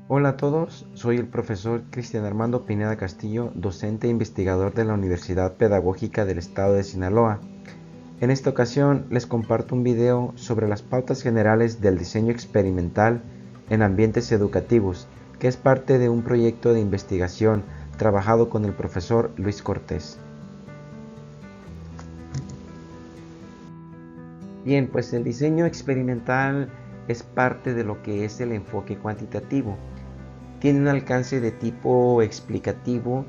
Hola a todos, soy el profesor Cristian Armando Pineda Castillo, docente e investigador de la Universidad Pedagógica del Estado de Sinaloa. En esta ocasión les comparto un video sobre las pautas generales del diseño experimental en ambientes educativos, que es parte de un proyecto de investigación trabajado con el profesor Luis Cortés. Bien, pues el diseño experimental es parte de lo que es el enfoque cuantitativo. Tiene un alcance de tipo explicativo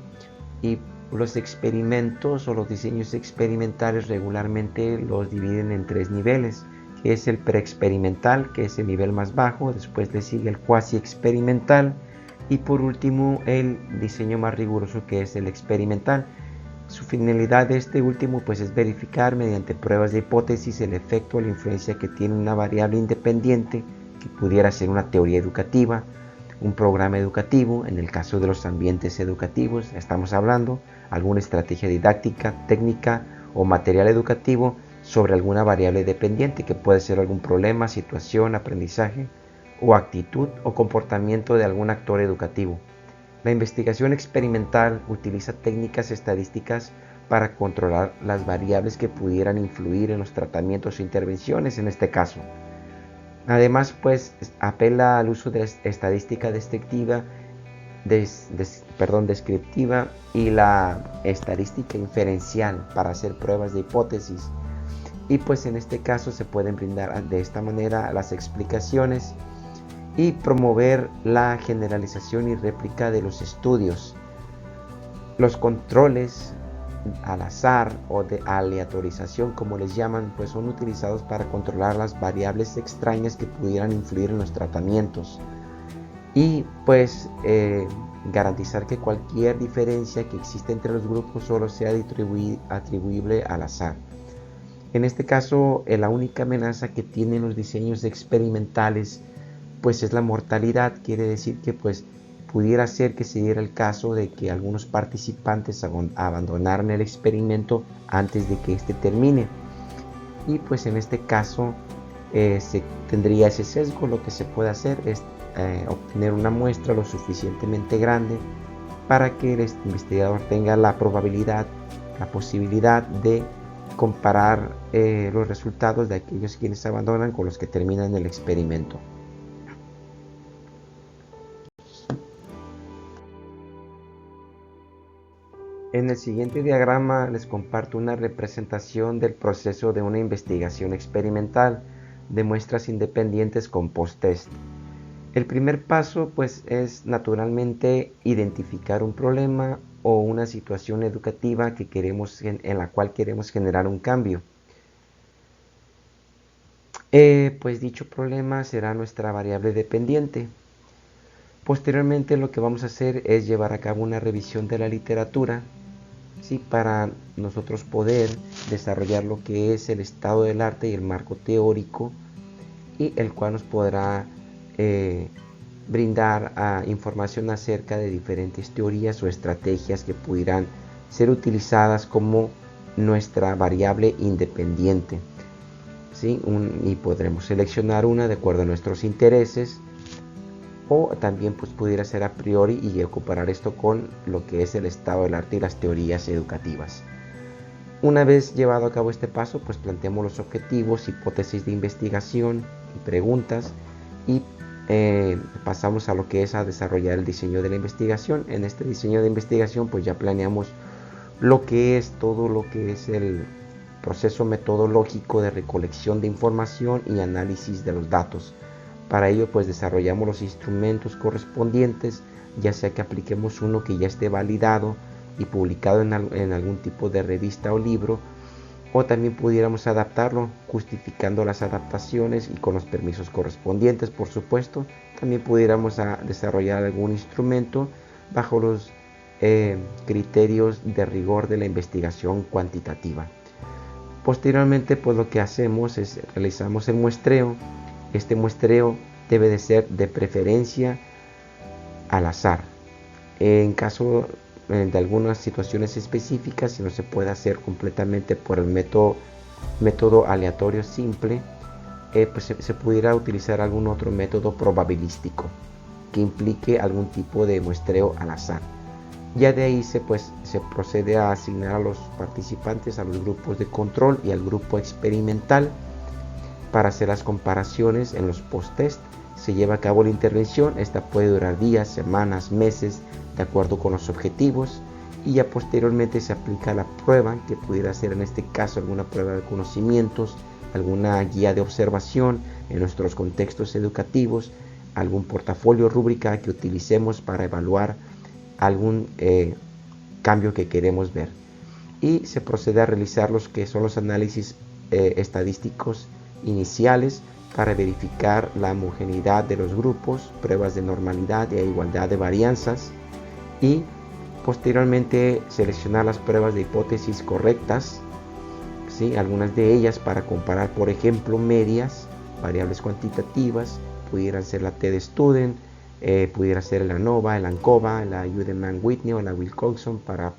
y los experimentos o los diseños experimentales regularmente los dividen en tres niveles, que es el preexperimental, que es el nivel más bajo, después le sigue el cuasi experimental y por último el diseño más riguroso, que es el experimental. Su finalidad de este último pues es verificar mediante pruebas de hipótesis el efecto o la influencia que tiene una variable independiente, que pudiera ser una teoría educativa, un programa educativo, en el caso de los ambientes educativos estamos hablando, alguna estrategia didáctica, técnica o material educativo sobre alguna variable dependiente, que puede ser algún problema, situación, aprendizaje o actitud o comportamiento de algún actor educativo. La investigación experimental utiliza técnicas estadísticas para controlar las variables que pudieran influir en los tratamientos o intervenciones en este caso. Además, pues apela al uso de estadística descriptiva y la estadística inferencial para hacer pruebas de hipótesis. Y pues en este caso se pueden brindar de esta manera las explicaciones y promover la generalización y réplica de los estudios. Los controles al azar o de aleatorización, como les llaman, pues son utilizados para controlar las variables extrañas que pudieran influir en los tratamientos y pues garantizar que cualquier diferencia que existe entre los grupos solo sea atribuible al azar. En este caso, la única amenaza que tienen los diseños experimentales pues es la mortalidad. Quiere decir que pues pudiera ser que se diera el caso de que algunos participantes abandonaran el experimento antes de que éste termine, y pues en este caso se tendría ese sesgo. Lo que se puede hacer es obtener una muestra lo suficientemente grande para que el investigador tenga la posibilidad de comparar los resultados de aquellos quienes abandonan con los que terminan el experimento. En el siguiente diagrama les comparto una representación del proceso de una investigación experimental de muestras independientes con post-test. El primer paso pues es naturalmente identificar un problema o una situación educativa en la cual queremos generar un cambio. Pues dicho problema será nuestra variable dependiente. Posteriormente lo que vamos a hacer es llevar a cabo una revisión de la literatura, ¿sí?, para nosotros poder desarrollar lo que es el estado del arte y el marco teórico, y el cual nos podrá brindar información acerca de diferentes teorías o estrategias que pudieran ser utilizadas como nuestra variable independiente, ¿sí? Y podremos seleccionar una de acuerdo a nuestros intereses, o también pues pudiera ser a priori y comparar esto con lo que es el estado del arte y las teorías educativas. Una vez llevado a cabo este paso, pues planteamos los objetivos, hipótesis de investigación y preguntas, y pasamos a lo que es a desarrollar el diseño de la investigación. En este diseño de investigación pues ya planeamos lo que es todo lo que es el proceso metodológico de recolección de información y análisis de los datos. Para ello pues desarrollamos los instrumentos correspondientes, ya sea que apliquemos uno que ya esté validado y publicado en algún tipo de revista o libro, o también pudiéramos adaptarlo justificando las adaptaciones y con los permisos correspondientes, por supuesto. También pudiéramos desarrollar algún instrumento bajo los criterios de rigor de la investigación cuantitativa. Posteriormente pues lo que hacemos es realizamos el muestreo. Este muestreo debe de ser de preferencia al azar. En caso de algunas situaciones específicas, si no se puede hacer completamente por el método aleatorio simple, pues se pudiera utilizar algún otro método probabilístico. que implique algún tipo de muestreo al azar. Ya de ahí se procede a asignar a los participantes a los grupos de control y al grupo experimental para hacer las comparaciones en los post-test. Se lleva a cabo la intervención, esta puede durar días, semanas, meses, de acuerdo con los objetivos, y ya posteriormente se aplica la prueba, que pudiera ser en este caso alguna prueba de conocimientos, alguna guía de observación en nuestros contextos educativos, algún portafolio rúbrica que utilicemos para evaluar algún cambio que queremos ver. Y se procede a realizar los que son los análisis estadísticos iniciales para verificar la homogeneidad de los grupos, pruebas de normalidad e igualdad de varianzas, y posteriormente seleccionar las pruebas de hipótesis correctas, ¿sí? Algunas de ellas para comparar, por ejemplo, medias, variables cuantitativas, pudieran ser la TED-Student, pudiera ser la ANOVA, el ANCOVA, la Wiedemann-Whitney o la Wilcoxon, para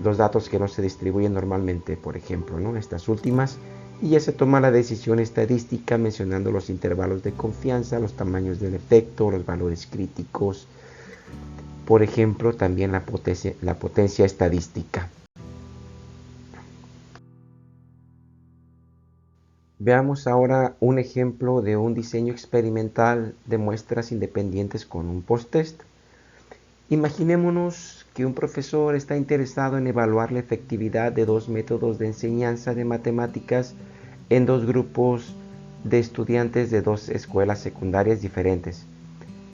los datos que no se distribuyen normalmente, por ejemplo, ¿no? Estas últimas. Y ya se toma la decisión estadística mencionando los intervalos de confianza, los tamaños del efecto, los valores críticos, por ejemplo, también la potencia estadística. Veamos ahora un ejemplo de un diseño experimental de muestras independientes con un post-test. Imaginémonos que un profesor está interesado en evaluar la efectividad de dos métodos de enseñanza de matemáticas en dos grupos de estudiantes de dos escuelas secundarias diferentes.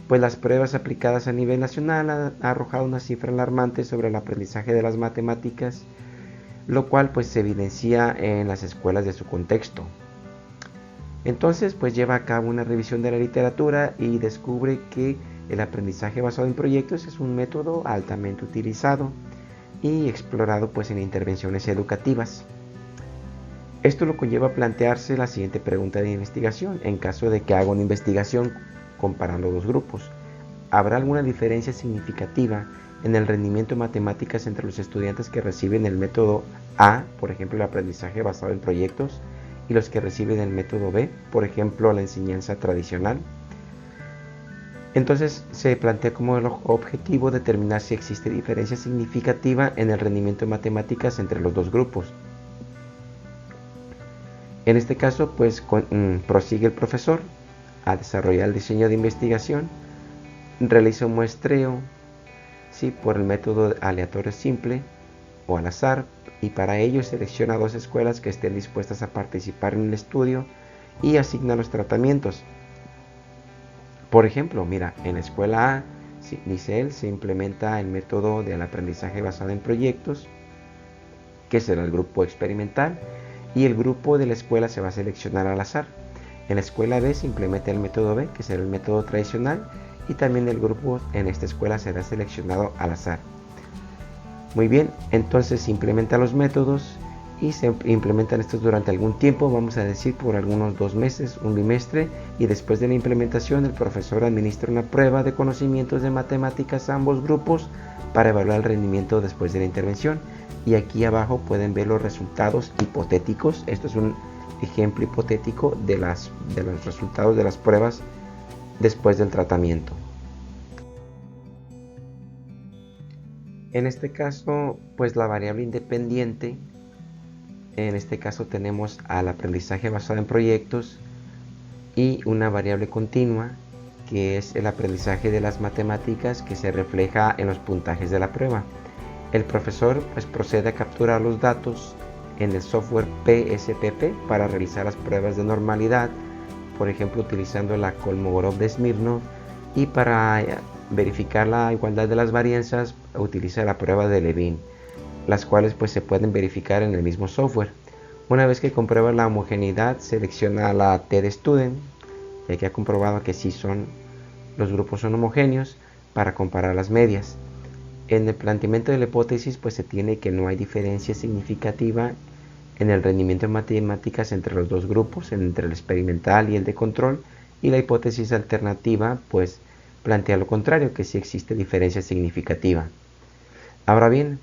Pues las pruebas aplicadas a nivel nacional han arrojado una cifra alarmante sobre el aprendizaje de las matemáticas, lo cual pues se evidencia en las escuelas de su contexto. Entonces pues lleva a cabo una revisión de la literatura y descubre que el aprendizaje basado en proyectos es un método altamente utilizado y explorado pues en intervenciones educativas. Esto lo conlleva a plantearse la siguiente pregunta de investigación. En caso de que haga una investigación comparando dos grupos, ¿habrá alguna diferencia significativa en el rendimiento de matemáticas entre los estudiantes que reciben el método A, por ejemplo, el aprendizaje basado en proyectos, y los que reciben el método B, por ejemplo, la enseñanza tradicional? Entonces se plantea como objetivo determinar si existe diferencia significativa en el rendimiento de matemáticas entre los dos grupos. En este caso, pues prosigue el profesor a desarrollar el diseño de investigación, realiza un muestreo, ¿sí?, por el método aleatorio simple o al azar, y para ello selecciona dos escuelas que estén dispuestas a participar en el estudio y asigna los tratamientos. Por ejemplo, mira, en la escuela A, dice él, se implementa el método del aprendizaje basado en proyectos, que será el grupo experimental, y el grupo de la escuela se va a seleccionar al azar. En la escuela B se implementa el método B, que será el método tradicional, y también el grupo en esta escuela será seleccionado al azar. Muy bien, entonces se implementan los métodos y se implementan estos durante algún tiempo, vamos a decir por algunos 2 meses, un bimestre, y después de la implementación el profesor administra una prueba de conocimientos de matemáticas a ambos grupos para evaluar el rendimiento después de la intervención. Y aquí abajo pueden ver los resultados hipotéticos. Esto es un ejemplo hipotético de los resultados de las pruebas después del tratamiento. En este caso, pues la variable independiente, en este caso tenemos al aprendizaje basado en proyectos y una variable continua, que es el aprendizaje de las matemáticas, que se refleja en los puntajes de la prueba. El profesor pues procede a capturar los datos en el software PSPP para realizar las pruebas de normalidad, por ejemplo utilizando la Kolmogorov de Smirnov, y para verificar la igualdad de las varianzas utiliza la prueba de Levin, las cuales pues se pueden verificar en el mismo software. Una vez que comprueba la homogeneidad, selecciona la TED-Student, ya que ha comprobado que sí los grupos son homogéneos, para comparar las medias. En el planteamiento de la hipótesis pues se tiene que no hay diferencia significativa en el rendimiento de matemáticas entre los dos grupos, entre el experimental y el de control, y la hipótesis alternativa pues plantea lo contrario, que sí existe diferencia significativa. Ahora bien,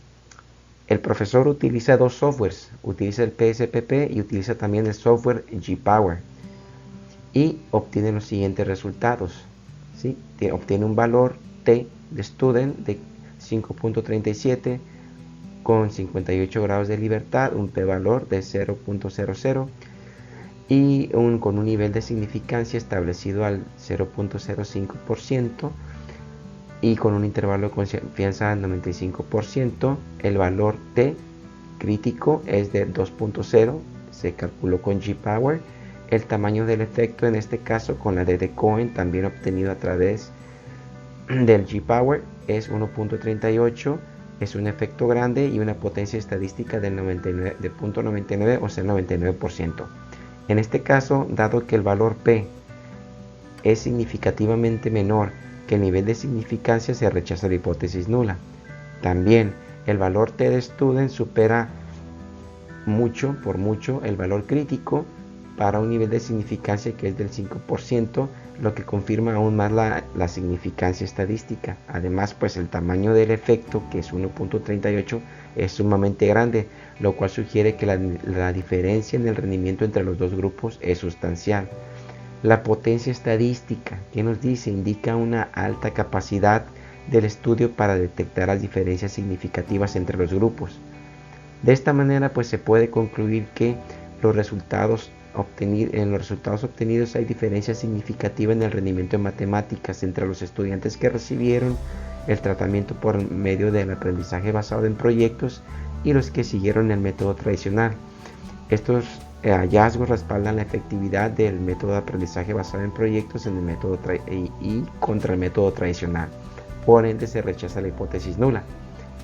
el profesor utiliza dos softwares, utiliza el PSPP y utiliza también el software GPower, y obtiene los siguientes resultados. ¿sí? Obtiene un valor T de student de 5.37 con 58 grados de libertad, un p-valor de 0.00 y con un nivel de significancia establecido al 0.05% y con un intervalo de confianza del 95%. El valor T crítico es de 2.0, se calculó con G-Power. El tamaño del efecto, en este caso con la D de Cohen, también obtenido a través del G-Power, es 1.38, es un efecto grande y una potencia estadística del 0.99, o sea, 99%. En este caso, dado que el valor P es significativamente menor que el nivel de significancia, se rechaza la hipótesis nula. También el valor T de student supera por mucho el valor crítico para un nivel de significancia que es del 5%, lo que confirma aún más la significancia estadística. Además, pues el tamaño del efecto, que es 1.38, es sumamente grande, lo cual sugiere que la diferencia en el rendimiento entre los dos grupos es sustancial. La potencia estadística, ¿qué nos dice? Indica una alta capacidad del estudio para detectar las diferencias significativas entre los grupos. De esta manera, pues se puede concluir que en los resultados obtenidos hay diferencia significativa en el rendimiento en matemáticas entre los estudiantes que recibieron el tratamiento por medio del aprendizaje basado en proyectos y los que siguieron el método tradicional. Estos hallazgos respaldan la efectividad del método de aprendizaje basado en proyectos en el método y contra el método tradicional. Por ende, se rechaza la hipótesis nula.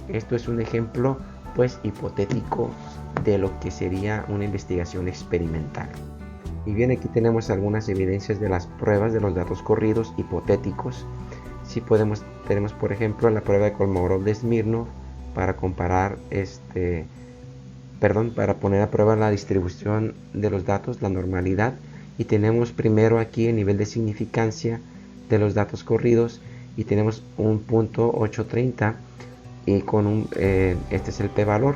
Esto es un ejemplo pues hipotético de lo que sería una investigación experimental. Y bien, aquí tenemos algunas evidencias de las pruebas de los datos corridos hipotéticos. Si tenemos por ejemplo la prueba de Kolmogorov de Smirnov para comparar para poner a prueba la distribución de los datos, la normalidad, y tenemos primero aquí el nivel de significancia de los datos corridos y tenemos un punto 830 y con este es el p-valor.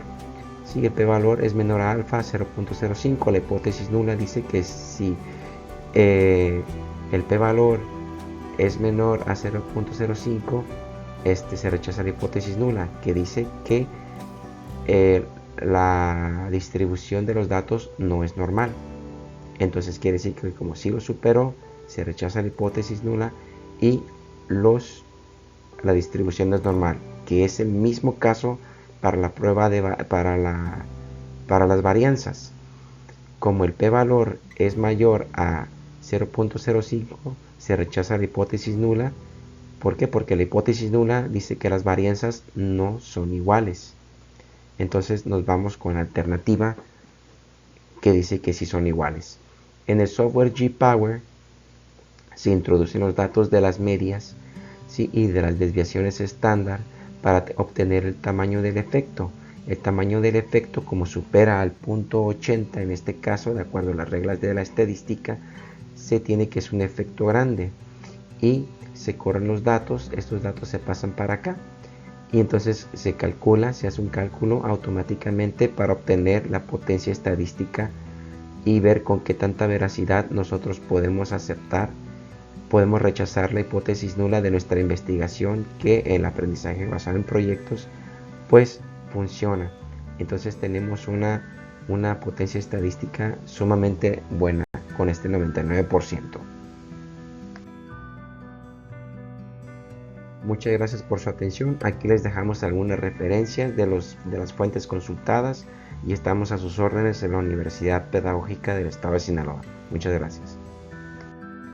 Si el p-valor es menor a alfa 0.05, la hipótesis nula dice que si el p-valor es menor a 0.05, se rechaza la hipótesis nula, que dice que la distribución de los datos no es normal. Entonces quiere decir que como si lo superó, se rechaza la hipótesis nula y la distribución no es normal, que es el mismo caso para la prueba para las varianzas. Como el p-valor es mayor a 0.05, se rechaza la hipótesis nula. ¿Por qué? Porque la hipótesis nula dice que las varianzas no son iguales. Entonces nos vamos con la alternativa que dice que sí son iguales. En el software G-Power se introducen los datos de las medias, ¿sí?, y de las desviaciones estándar para obtener el tamaño del efecto. El tamaño del efecto, como supera al punto 80 en este caso, de acuerdo a las reglas de la estadística, se tiene que es un efecto grande y se corren los datos. Estos datos se pasan para acá y entonces se hace un cálculo automáticamente para obtener la potencia estadística y ver con qué tanta veracidad nosotros podemos podemos rechazar la hipótesis nula de nuestra investigación, que el aprendizaje basado en proyectos pues funciona. Entonces tenemos una potencia estadística sumamente buena con este 99%. Muchas gracias por su atención. Aquí les dejamos algunas referencias de las fuentes consultadas y estamos a sus órdenes en la Universidad Pedagógica del Estado de Sinaloa. Muchas gracias.